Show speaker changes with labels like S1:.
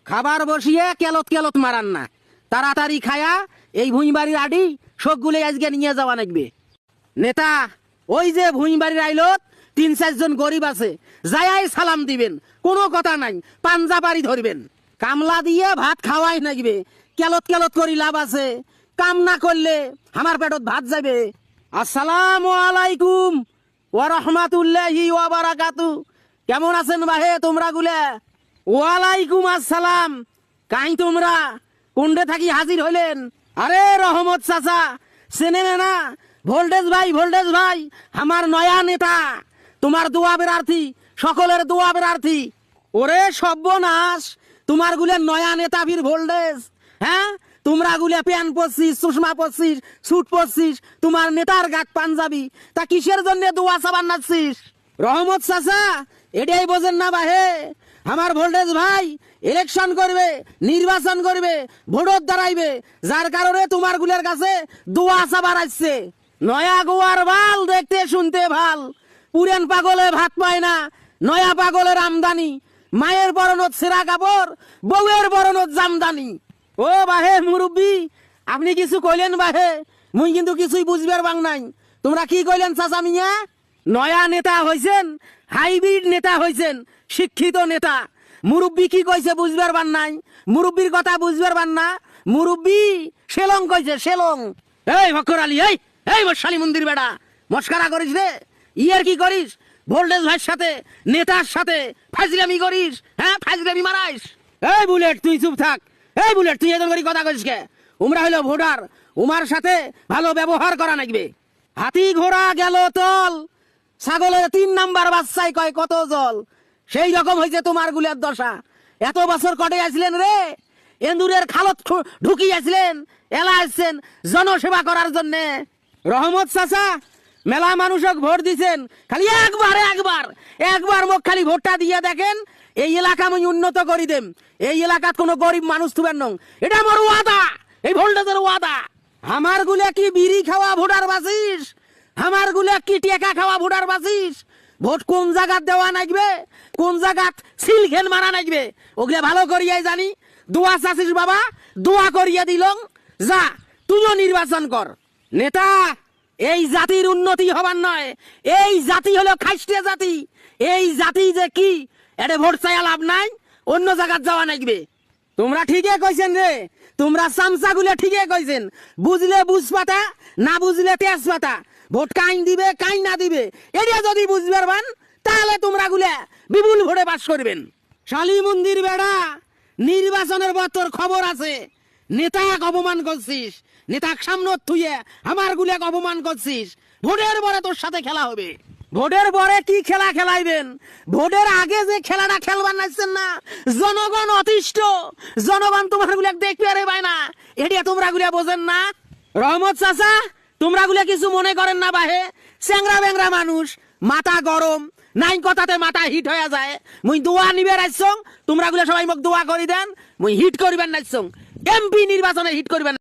S1: খাবার বসিয়ে কেলত কেলত মারান না, তাড়াতাড়ি খায়া এই ভুঁইবাড়ির আডি সবগুলো আজকে নিয়ে যাওয়া লাগবে। নেতা, ওই যে ভুঁইবাড়ির আইলত ৩-৪ জন গরিব আছে, যাই সালাম দিবেন, কোনো কথা নাই, পাঞ্জাবাড়ি ধরবেন। কামলা দিয়ে ভাত খাওয়াই লাগবে, কেলত কেলত করি লাভ আছে, কাম না করলে আমার পেটত ভাত যাবে। আসসালামু আলাইকুম ওয়া রাহমাতুল্লাহি ওয়া বারাকাতু। কেমন আছেন ভাই তোমরা গুলা? ওয়ালাইকুম আসসালাম। কাই তোমরা কোনডে থাকি হাজির হইলেন? আরে রহমত চাচা চেনেন না? ভোল্টেজ ভাই আমার নয়া নেতা, তোমার দোয়া প্রার্থী, সকলের দোয়া প্রার্থী। ওরে সর্বনাশ, তোমার গুলে নয়া নেতা ফির ভোল্টেজ? হ্যাঁ, তোমরা গুলে প্যান পরছিস, চশমা পরছিস, স্যুট পরছিস, তোমার নেতার গাত পাঞ্জাবি, তা কিসের জন্য দোয়া সাবান নাচছিস? রহমত চাচা এটাই বোঝেন না বাহে, আমার ভোল্টেজ ভাই ইলেকশন করবে, নির্বাচন করবে, ভোটত দাঁড়াইবে, যার কারণে তোমার গুলের কাছে দোয়া সাবান আসছে। নয়া গোয়ার বাল দেখতে শুনতে ভাল, পুরান পাগলে ভাত পায় না, নয়া পাগলের আমদানি, মায়ের বরণত সেরা কাপড়, বউয়ের বরণত জামদানি। ও বাহে মুরব্বী, আপনি কিছু কইলেন বাহে? মুই কিন্তু কিছুই বুঝবার বাং নাই। তোমরা কি কইলেন চাচা মিয়া? নয়া নেতা হইছেন, হাইব্রিড নেতা হইছেন, শিক্ষিত নেতা। মুরব্বী কি কইছে বুঝবার বান নাই, মুরব্বীর কথা বুঝবার বান না। মুরব্বী শেলং কইছে, শেলং। এই ভক্কর আলী, এই মশালী মন্দির বেড়া, মস্কারা করিস রে? ইয়ার কি করিস ভোল্টেজ ভাইয়ের সাথে, নেতার সাথে ফাজলামি করিস? হ্যাঁ, ফাজলামি মারাইস? এই বুলেট তুই চুপ থাক। এই বুলেট তুই এদের করে কথা কইস কে? উমরা হইলো ভোটার, উমার সাথে ভালো ব্যবহার করা লাগবে। হাতি ঘোড়া গেল তল, ছাগলের ৩ নাম্বার বাচ্চাই কয় কত জল। সেই রকম হয়েছে তোমার গুলের দশা। এত বছর কটে আসলেন রে, এন্দুরের খালত ঢুকি আসলেন, এলা আসছেন জনসেবা করার জন্য। রহমত চাচা মেলা মানুষক ভোট দিছেন, খালি একবার মোক খালি ভোটটা দিয়ে দেখেন, এই এলাকা আমি উন্নত করি দেম। এই এলাকাত কোনো গরিব মানুষ তুবেন নং, এটা আমার ওয়াদা, এই ভোল্টেজের ওয়াদা। আমার গুলা কি বিড়ি খাওয়া ভোটার বাসিস? আমার গুলা কি টেকা খাওয়া ভোটার বাসিস? ভোট কোন জায়গাত দেওয়া নাগবে, কোন জায়গাত সিল খেল মারা নাগবে, ওগুলা ভালো করিয়াই জানি। দোয়া চাচ্ছিস বাবা, দোয়া করিয়া দিলং, যা তুইও নির্বাচন কর। নেতা, এই জাতির উন্নতি হবার নয়, এই জাতি হলো খাইস্টে জাতি। এই জাতি যে কি, এটা ভোট চাইয়া লাভ নাই, অন্য জায়গাত যাওয়া নাগবে। তোমরা ঠিকই কইছেন রে, তোমরা চামচা গুলা ঠিকই কইছেন। বুঝলে বুঝ পাতা, না বুঝলে তেজ পাতা। ভোট কাইন দিবে কাইন না দিবে এটা যদি বুঝবার বান, তাহলে তোমরা গুলা বিপুল ভোটে পাস করবেন। শালী মন্দির বেড়া, নির্বাচনের পর তোর খবর আছে। নেতাক অপমান করছিস, নেতাক সামনে থুয়ে আমার গুলাক অপমান করছিস। ভোটের পরে তোর সাথে খেলা হবে। ভোটের পরে কি খেলা খেলাইবেন? ভোটের আগে যে খেলাটা খেলবার নাইছেন না, জনগণ অতিষ্ঠ, জনগণ তোমার গুলাক দেখবে আরে ভাই না, এটা তোমরা গুলা বোঝেন না। রহমত চাচা তোমরা গুলা কিছু মনে করেন না বাহে, চ্যাংরা ব্যাংরা মানুষ, মাথা গরম, নাই কথাতে মাথা হিট হয়ে যায়। মুই দোয়া নিবে রাইছং, তোমরা গুলা সবাই মোক দোয়া করি দেন, মুই হিট করিবেন নাইছং, এমপি নির্বাচনে হিট করিবেন।